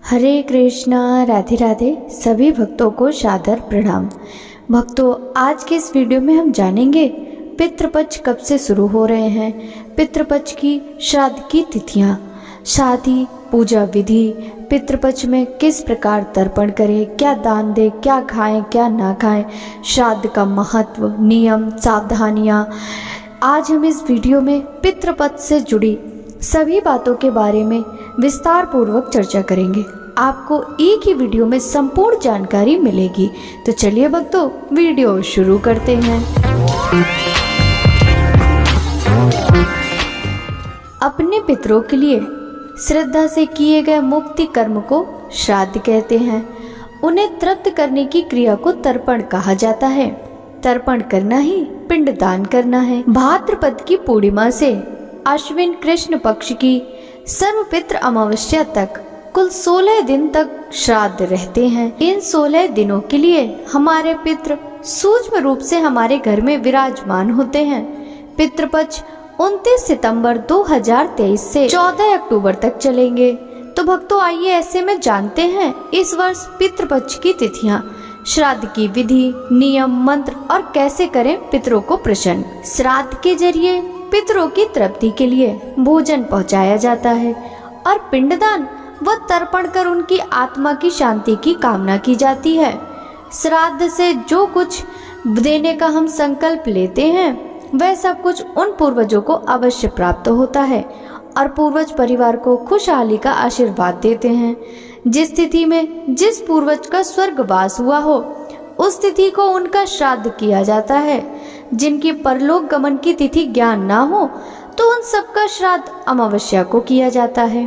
हरे कृष्णा, राधे राधे। सभी भक्तों को सादर प्रणाम। भक्तों, आज के इस वीडियो में हम जानेंगे पितृपक्ष कब से शुरू हो रहे हैं, पितृपक्ष की श्राद्ध की तिथियां, शादी पूजा विधि, पितृपक्ष में किस प्रकार तर्पण करें, क्या दान दें, क्या खाएं क्या ना खाएं, श्राद्ध का महत्व, नियम, सावधानियां। आज हम इस वीडियो में पितृपक्ष से जुड़ी सभी बातों के बारे में विस्तार पूर्वक चर्चा करेंगे। आपको एक ही वीडियो में संपूर्ण जानकारी मिलेगी। तो चलिए भक्तों, वीडियो शुरू करते हैं। अपने पितरों के लिए श्रद्धा से किए गए मुक्ति कर्म को श्राद्ध कहते हैं। उन्हें तृप्त करने की क्रिया को तर्पण कहा जाता है। तर्पण करना ही पिंडदान करना है। भाद्रपद की पूर्णिमा से अश्विन कृष्ण पक्ष की सर्वपितृ अमावस्या तक कुल 16 दिन तक श्राद्ध रहते हैं। इन 16 दिनों के लिए हमारे पितृ सूक्ष्म रूप से हमारे घर में विराजमान होते हैं। पितृपक्ष 29 सितंबर 2023 से 14 अक्टूबर तक चलेंगे। तो भक्तों, आइए ऐसे में जानते हैं इस वर्ष पितृपक्ष की तिथियां, श्राद्ध की विधि, नियम, मंत्र और कैसे करें पितरों को प्रसन्न। श्राद्ध के जरिए पितरों की तृप्ति के लिए भोजन पहुंचाया जाता है और पिंडदान व तर्पण कर उनकी आत्मा की शांति की कामना की जाती है। श्राद्ध से जो कुछ देने का हम संकल्प लेते हैं वह सब कुछ उन पूर्वजों को अवश्य प्राप्त होता है और पूर्वज परिवार को खुशहाली का आशीर्वाद देते हैं। जिस तिथि में जिस पूर्वज का स्वर्गवास हुआ हो उस तिथि को उनका श्राद्ध किया जाता है। जिनकी परलोक गमन की तिथि ज्ञान ना हो तो उन सबका श्राद्ध अमावस्या को किया जाता है।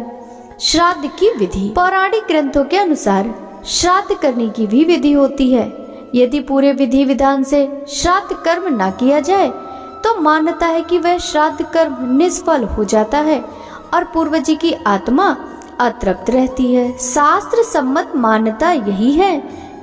श्राद्ध की विधि, पौराणिक ग्रंथों के अनुसार श्राद्ध करने की भी विधि होती है। यदि पूरे विधि विधान से श्राद्ध कर्म ना किया जाए तो मान्यता है कि वह श्राद्ध कर्म निष्फल हो जाता है और पूर्वजी की आत्मा अतृप्त रहती है। शास्त्र सम्मत मान्यता यही है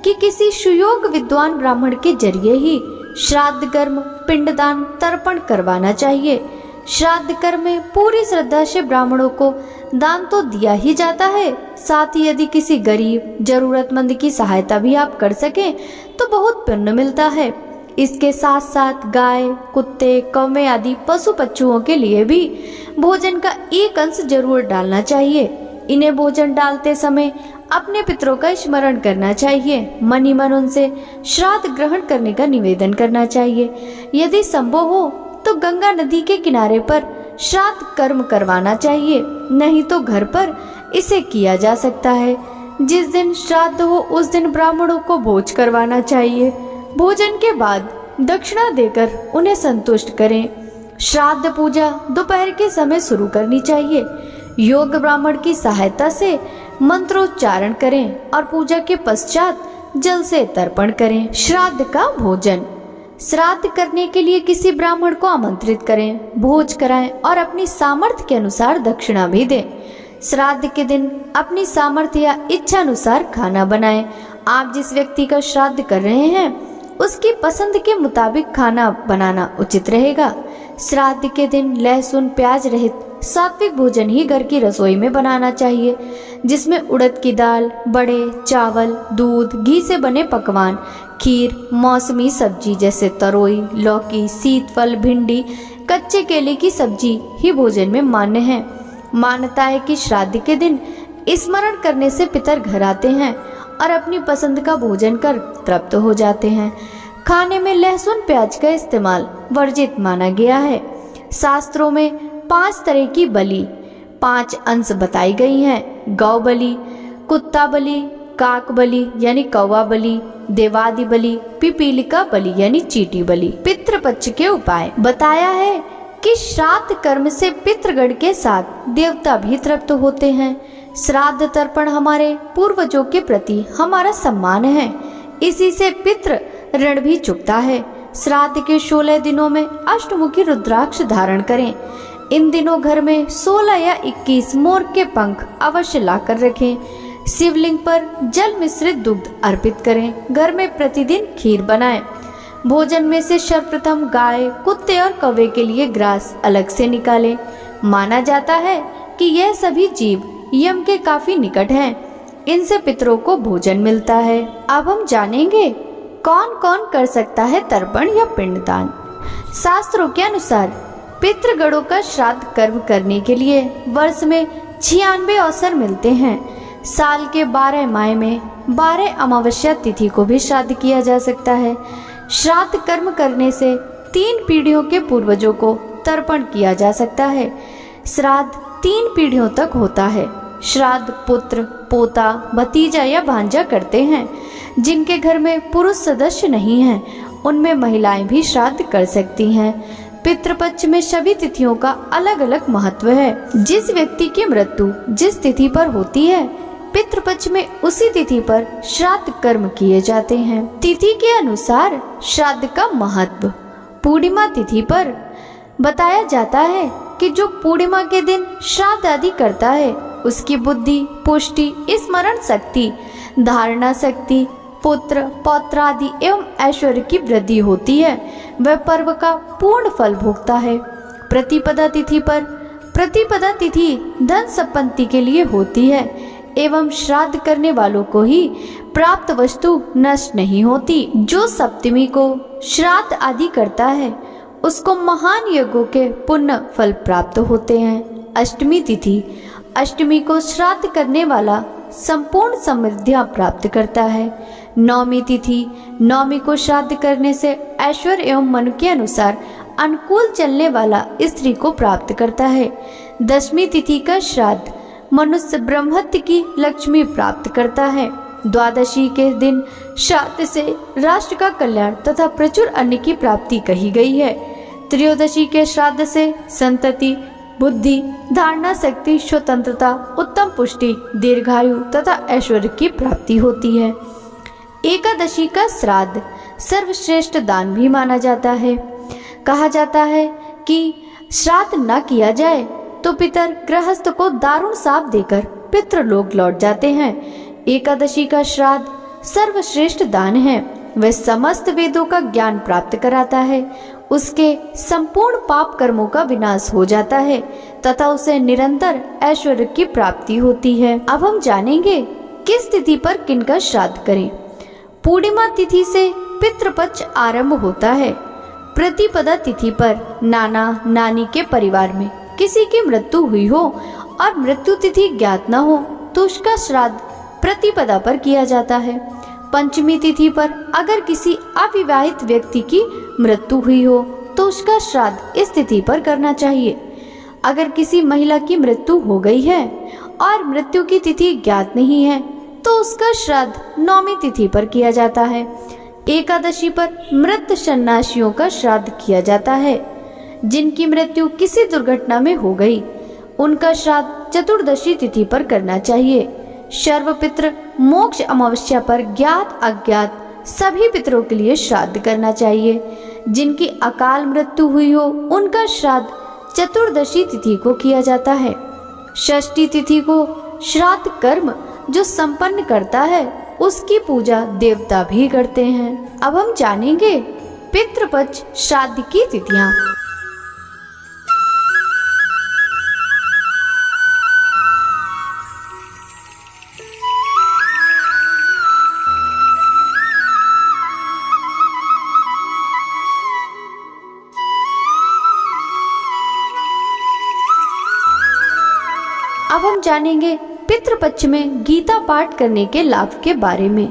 कि किसी सुयोग विद्वान ब्राह्मण के जरिए ही श्राद्ध कर्म, पिंडदान, तर्पण करवाना चाहिए। श्राद्ध कर्म में पूरी श्रद्धा से ब्राह्मणों को दान तो दिया ही जाता है, साथ ही यदि किसी गरीब जरूरतमंद की सहायता भी आप कर सकें तो बहुत पुण्य मिलता है। इसके साथ साथ गाय, कुत्ते, कौवे आदि पशु पक्षुओं के लिए भी भोजन का एक अंश जरूर डालना चाहिए। इन्हें भोजन डालते समय अपने पितरों का स्मरण करना चाहिए। मन ही मन उनसे श्राद्ध ग्रहण करने का निवेदन करना चाहिए। यदि संभव हो तो गंगा नदी के किनारे पर श्राद्ध कर्म करवाना चाहिए, नहीं तो घर पर इसे किया जा सकता है। जिस दिन श्राद्ध हो उस दिन ब्राह्मणों को भोज करवाना चाहिए। भोजन के बाद दक्षिणा देकर उन्हें संतुष्ट करें। श्राद्ध पूजा दोपहर के समय शुरू करनी चाहिए। योग ब्राह्मण की सहायता से मंत्रोच्चारण करें और पूजा के पश्चात जल से तर्पण करें। श्राद्ध का भोजन, श्राद्ध करने के लिए किसी ब्राह्मण को आमंत्रित करें, भोज कराएं और अपनी सामर्थ्य के अनुसार दक्षिणा भी दें। श्राद्ध के दिन अपनी सामर्थ्य या इच्छा अनुसार खाना बनाएं। आप जिस व्यक्ति का श्राद्ध कर रहे हैं उसकी पसंद के मुताबिक खाना बनाना उचित रहेगा। श्राद्ध के दिन लहसुन प्याज रहित सात्विक भोजन ही घर की रसोई में बनाना चाहिए, जिसमें उड़द की दाल, बड़े, चावल, दूध, घी से बने पकवान, खीर, मौसमी सब्जी जैसे तरोई, लौकी, सीतफल, भिंडी, कच्चे केले की सब्जी ही भोजन में मान्य है। मान्यता है कि श्राद्ध के दिन स्मरण करने से पितर घर आते हैं और अपनी पसंद का भोजन कर तृप्त हो जाते हैं। खाने में लहसुन प्याज का इस्तेमाल वर्जित माना गया है। शास्त्रों में 5 तरह की बलि, 5 अंश बताई गई हैं। गौ बलि, कुत्ता बलि, काक बलि यानी कौवा बलि, देवादि बलि, पिपीलिका बलि यानी चींटी बलि। पितृपक्ष के उपाय बताया है कि श्राद्ध कर्म से पितृगण के साथ देवता भी तृप्त होते हैं। श्राद्ध तर्पण हमारे पूर्वजों के प्रति हमारा सम्मान है। इसी से पितृ ऋण भी चुकता है। श्राद्ध के 16 दिनों में अष्टमुखी रुद्राक्ष धारण करें। इन दिनों घर में 16 या 21 मोर के पंख अवश्य लाकर रखें। शिवलिंग पर जल मिश्रित दुग्ध अर्पित करें। घर में प्रतिदिन खीर बनाएं। भोजन में से सर्वप्रथम गाय, कुत्ते और कौवे के लिए ग्रास अलग से निकालें। माना जाता है कि यह सभी जीव यम के काफी निकट हैं। इनसे पितरों को भोजन मिलता है। अब हम जानेंगे कौन कौन कर सकता है तर्पण या पिंडदान। शास्त्रों के अनुसार पितृगणों का श्राद्ध कर्म करने के लिए वर्ष में 96 अवसर मिलते हैं। साल के 12 माह में 12 अमावस्या तिथि को भी श्राद्ध किया जा सकता है। श्राद्ध कर्म करने से 3 पीढ़ियों के पूर्वजों को तर्पण किया जा सकता है। श्राद्ध 3 पीढ़ियों तक होता है। श्राद्ध पुत्र, पोता, भतीजा या भांजा करते हैं। जिनके घर में पुरुष सदस्य नहीं हैं, उनमें महिलाएं भी श्राद्ध कर सकती हैं। पितृपक्ष में सभी तिथियों का अलग अलग महत्व है। जिस व्यक्ति की मृत्यु जिस तिथि पर होती है, पितृपक्ष में उसी तिथि पर श्राद्ध कर्म किए जाते हैं। तिथि के अनुसार श्राद्ध का महत्व। पूर्णिमा तिथि पर बताया जाता है कि जो पूर्णिमा के दिन श्राद्ध आदि करता है, उसकी बुद्धि, पुष्टि, स्मरण शक्ति, धारणा शक्ति, पुत्र, पौत्र आदि एवं ऐश्वर्य की वृद्धि होती है। वह पर्व का पूर्ण फल भोगता है। प्रतिपदा तिथि पर, प्रतिपदा तिथि धन संपत्ति के लिए होती है एवं श्राद्ध करने वालों को ही प्राप्त वस्तु नष्ट नहीं होती। जो सप्तमी को श्राद्ध आदि करता है, उसको महान यज्ञों के पुण्य फल प्राप्त होते हैं। अष्टमी तिथि, अष्टमी को श्राद्ध करने वाला संपूर्ण समृद्धियां प्राप्त करता है। नवमी तिथि, नवमी को श्राद्ध करने से ऐश्वर्य एवं मन के अनुसार अनुकूल चलने वाला स्त्री को प्राप्त करता है। दशमी तिथि का श्राद्ध मनुष्य ब्रह्मत्व की लक्ष्मी प्राप्त करता है। द्वादशी के दिन श्राद्ध से राष्ट्र का कल्याण तथा प्रचुर अन्न की प्राप्ति कही गई है। त्रयोदशी के श्राद्ध से संतति, बुद्धि, धारणा शक्ति, स्वतंत्रता, उत्तम पुष्टि, दीर्घायु तथा ऐश्वर्य की प्राप्ति होती है। एकादशी का श्राद्ध सर्वश्रेष्ठ दान भी माना जाता है। कहा जाता है कि श्राद्ध न किया जाए तो पितर गृहस्थ को दारुण शाप देकर पितृलोक लौट जाते हैं। एकादशी का श्राद्ध सर्वश्रेष्ठ दान है। वह समस्त वेदों का ज्ञान प्राप्त कराता है। उसके संपूर्ण पाप कर्मों का विनाश हो जाता है तथा उसे निरंतर ऐश्वर्य की प्राप्ति होती है। अब हम जानेंगे किस तिथि पर किनका श्राद्ध करें। पूर्णिमा तिथि से पितृपक्ष आरंभ होता है। प्रतिपदा तिथि पर नाना नानी के परिवार में किसी की मृत्यु हुई हो और मृत्यु तिथि ज्ञात न हो तो उसका श्राद्ध प्रतिपदा पर किया जाता है। पंचमी तिथि पर अगर किसी अविवाहित व्यक्ति की मृत्यु हुई हो तो उसका श्राद्ध इस तिथि पर करना चाहिए। अगर किसी महिला की मृत्यु हो गई है और मृत्यु की तिथि ज्ञात नहीं है तो उसका श्राद्ध नवमी तिथि पर किया जाता है। एकादशी पर मृत सन्यासियों का श्राद्ध किया जाता है। जिनकी मृत्यु किसी दुर्घटना में हो गई, उनका श्राद्ध चतुर्दशी तिथि पर करना चाहिए। सर्वपितृ मोक्ष अमावस्या पर ज्ञात अज्ञात सभी पितरों के लिए श्राद्ध करना चाहिए। जिनकी अकाल मृत्यु हुई हो, उनका श्राद्ध चतुर्दशी तिथि को किया जाता है। षष्ठी तिथि को श्राद्ध कर्म जो संपन्न करता है, उसकी पूजा देवता भी करते हैं। अब हम जानेंगे पितृपक्ष श्राद्ध की तिथियां। अब हम जानेंगे पितृपक्ष में गीता पाठ करने के लाभ के बारे में।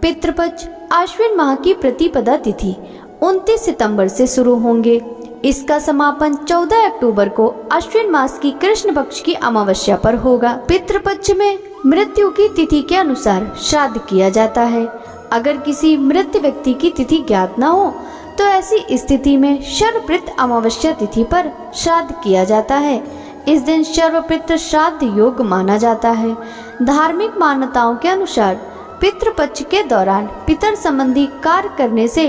पितृपक्ष आश्विन माह की प्रतिपदा तिथि 29 सितंबर से शुरू होंगे। इसका समापन 14 अक्टूबर को अश्विन मास की कृष्ण पक्ष की अमावस्या पर होगा। पितृपक्ष में मृत्यु की तिथि के अनुसार श्राद्ध किया जाता है। अगर किसी मृत व्यक्ति की तिथि ज्ञात न हो तो ऐसी स्थिति में सर्वपितृ अमावस्या तिथि पर श्राद्ध किया जाता है। इस दिन सर्वपितृ श्राद्ध योग माना जाता है। धार्मिक मान्यताओं के अनुसार पितृपक्ष के दौरान पितर संबंधी कार्य करने से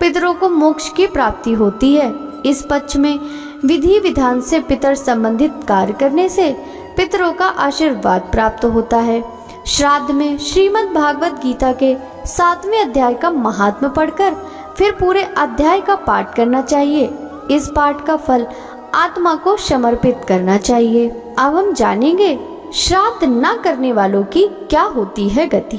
पितरों को मोक्ष की प्राप्ति होती है। इस पक्ष में विधि विधान से पितर संबंधित कार्य करने से पितरों का आशीर्वाद प्राप्त होता है। श्राद्ध में श्रीमद् भागवत गीता के 7वें अध्याय का महात्म्य पढ़कर फिर पूरे अध्याय का पाठ करना चाहिए। इस पाठ का फल आत्मा को समर्पित करना चाहिए। अब हम जानेंगे श्राद्ध न करने वालों की क्या होती है गति।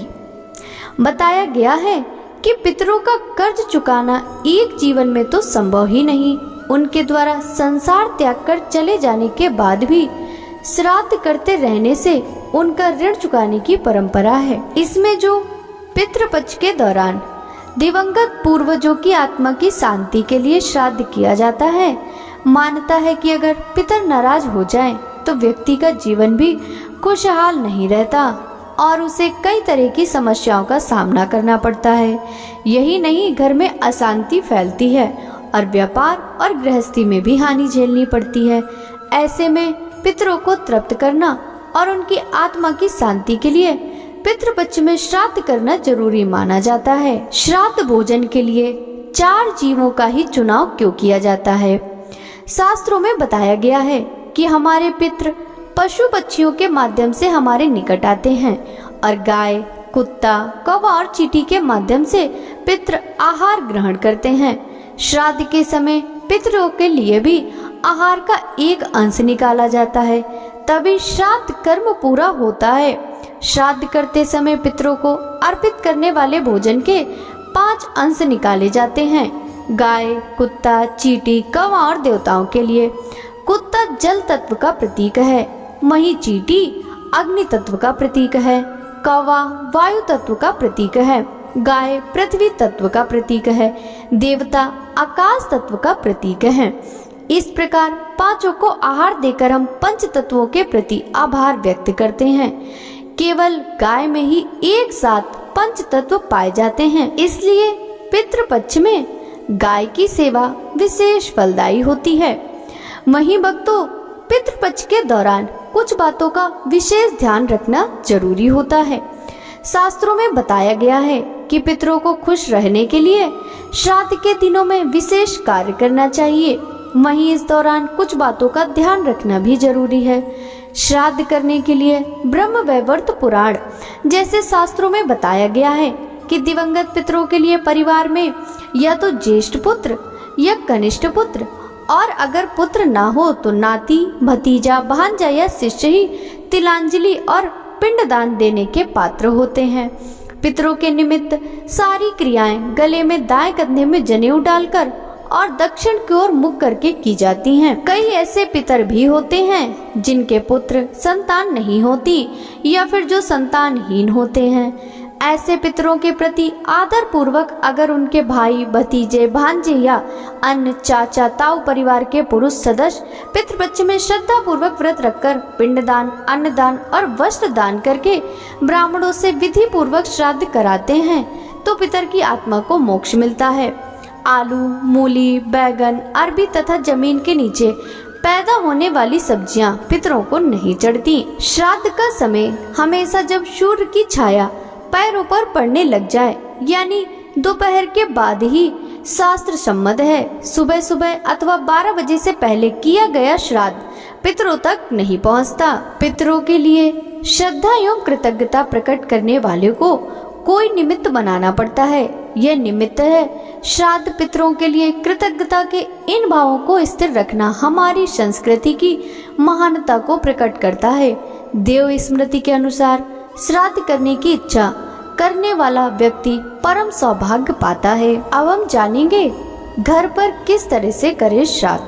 बताया गया है कि पितरों का कर्ज चुकाना एक जीवन में तो संभव ही नहीं, उनके द्वारा संसार त्याग कर चले जाने के बाद भी श्राद्ध करते रहने से उनका ऋण चुकाने की परंपरा है। इसमें जो पितृपक्ष के दौरान दिवंगत पूर्वजों की आत्मा की शांति के लिए श्राद्ध किया जाता है, मानता है कि अगर पितर नाराज हो जाएं, तो व्यक्ति का जीवन भी खुशहाल नहीं रहता और उसे कई तरह की समस्याओं का सामना करना पड़ता है। यही नहीं, घर में अशांति फैलती है और व्यापार और गृहस्थी में भी हानि झेलनी पड़ती है। ऐसे में पितरों को तृप्त करना और उनकी आत्मा की शांति के लिए पितृपक्ष में श्राद्ध करना जरूरी माना जाता है। श्राद्ध भोजन के लिए 4 जीवों का ही चुनाव क्यों किया जाता है? शास्त्रों में बताया गया है कि हमारे पितृ पशु पक्षियों के माध्यम से हमारे निकट आते हैं और गाय, कुत्ता, कौवा और चींटी के माध्यम से पितृ आहार ग्रहण करते हैं। श्राद्ध के समय पितरों के लिए भी आहार का एक अंश निकाला जाता है, तभी श्राद्ध कर्म पूरा होता है। श्राद्ध करते समय पितरों को अर्पित करने वाले भोजन के 5 अंश निकाले जाते हैं। गाय, कुत्ता, चींटी, कौवा और देवताओं के लिए कुत्ता जल तत्व का प्रतीक है, वहीं चींटी अग्नि तत्व का प्रतीक है, कौवा वायु तत्व का प्रतीक है, गाय पृथ्वी तत्व का प्रतीक है, देवता आकाश तत्व का प्रतीक है। इस प्रकार 5 को आहार देकर हम पंच तत्वों के प्रति आभार व्यक्त करते हैं। केवल गाय में ही एक साथ पंच तत्व पाए जाते हैं, इसलिए पितृपक्ष में गाय की सेवा विशेष फलदायी होती है। वहीं भक्तों, पितृपक्ष के दौरान कुछ बातों का विशेष ध्यान रखना जरूरी होता है। शास्त्रों में बताया गया है कि पितरों को खुश रहने के लिए श्राद्ध के दिनों में विशेष कार्य करना चाहिए। वहीं इस दौरान कुछ बातों का ध्यान रखना भी जरूरी है। श्राद्ध करने के लिए ब्रह्म वैवर्त पुराण जैसे शास्त्रों में बताया गया है कि दिवंगत पितरों के लिए परिवार में या तो ज्येष्ठ पुत्र या कनिष्ठ पुत्र, और अगर पुत्र ना हो तो नाती, भतीजा, भांजा या शिष्य ही तिलांजलि और पिंडदान देने के पात्र होते हैं। पितरों के निमित्त सारी क्रियाएं गले में दाएं कंधे में जनेऊ डालकर और दक्षिण की ओर मुख करके की जाती हैं। कई ऐसे पितर भी होते हैं जिनके पुत्र संतान नहीं होती या फिर जो संतानहीन होते हैं। ऐसे पितरों के प्रति आदर पूर्वक अगर उनके भाई, भतीजे, भांजे या अन्य चाचा, ताऊ परिवार के पुरुष सदस्य पितृपक्ष में श्रद्धा पूर्वक व्रत रखकर पिंडदान, अन्नदान और वस्त्र दान करके ब्राह्मणों से विधि पूर्वक श्राद्ध कराते हैं तो पितर की आत्मा को मोक्ष मिलता है। आलू, मूली, बैगन, अरबी तथा जमीन के नीचे पैदा होने वाली सब्जियां पितरों को नहीं चढ़ती। श्राद्ध का समय हमेशा जब सूर्य की छाया पैरों पर पड़ने लग जाए, यानी दोपहर के बाद ही शास्त्र सम्मत है। सुबह सुबह अथवा 12 बजे से पहले किया गया श्राद्ध पितरों तक नहीं पहुंचता। पितरों के लिए श्रद्धा एवं कृतज्ञता प्रकट करने वाले को कोई निमित्त बनाना पड़ता है। यह निमित्त है श्राद्ध। पितरों के लिए कृतज्ञता के इन भावों को स्थिर रखना हमारी संस्कृति की महानता को प्रकट करता है। देव स्मृति के अनुसार श्राद्ध करने की इच्छा करने वाला व्यक्ति परम सौभाग्य पाता है। अब हम जानेंगे घर पर किस तरह से करें श्राद्ध।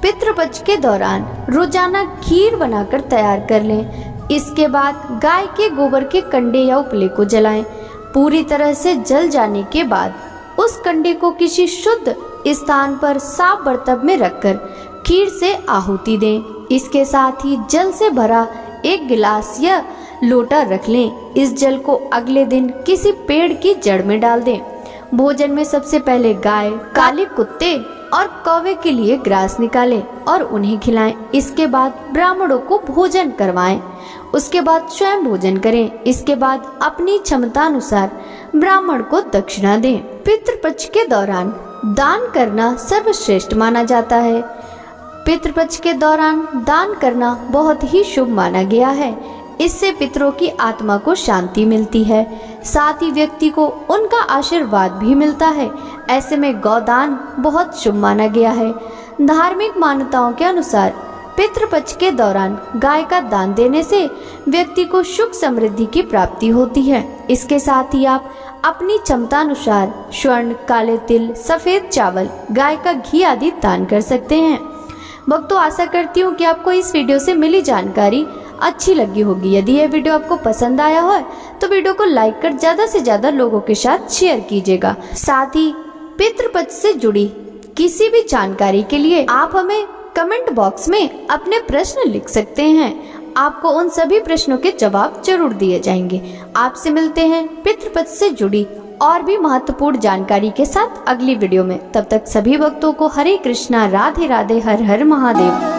पितृपक्ष के दौरान रोजाना खीर बनाकर तैयार कर लें। इसके बाद गाय के गोबर के कंडे या उपले को जलाएं। पूरी तरह से जल जाने के बाद उस कंडे को किसी शुद्ध स्थान पर साफ बर्तन में रखकर खीर से आहुति दें। इसके साथ ही जल से भरा एक गिलास या लोटा रख लें। इस जल को अगले दिन किसी पेड़ की जड़ में डाल दें। भोजन में सबसे पहले गाय, काले कुत्ते और कौवे के लिए ग्रास निकालें और उन्हें खिलाएं। इसके बाद ब्राह्मणों को भोजन करवाएं। उसके बाद स्वयं भोजन करें। इसके बाद अपनी क्षमता अनुसार ब्राह्मण को दक्षिणा दें। पितृपक्ष के दौरान दान करना सर्वश्रेष्ठ माना जाता है। पितृपक्ष के दौरान दान करना बहुत ही शुभ माना गया है। इससे पितरों की आत्मा को शांति मिलती है, साथ ही व्यक्ति को उनका आशीर्वाद भी मिलता है। ऐसे में गौदान बहुत शुभ माना गया है। धार्मिक मान्यताओं के अनुसार पितृपक्ष के दौरान गाय का दान देने से व्यक्ति को सुख समृद्धि की प्राप्ति होती है। इसके साथ ही आप अपनी क्षमता अनुसार स्वर्ण, काले तिल, सफेद चावल, गाय का घी आदि दान कर सकते हैं। भक्तों, आशा करती हूँ कि आपको इस वीडियो से मिली जानकारी अच्छी लगी होगी। यदि यह वीडियो आपको पसंद आया हो तो वीडियो को लाइक कर ज्यादा से ज्यादा लोगों के साथ शेयर कीजिएगा। साथ ही पितृपक्ष से जुड़ी किसी भी जानकारी के लिए आप हमें कमेंट बॉक्स में अपने प्रश्न लिख सकते हैं। आपको उन सभी प्रश्नों के जवाब जरूर दिए जाएंगे। आपसे मिलते हैं पितृपक्ष से जुड़ी और भी महत्वपूर्ण जानकारी के साथ अगली वीडियो में। तब तक सभी भक्तों को हरे कृष्णा, राधे राधे, हर हर महादेव।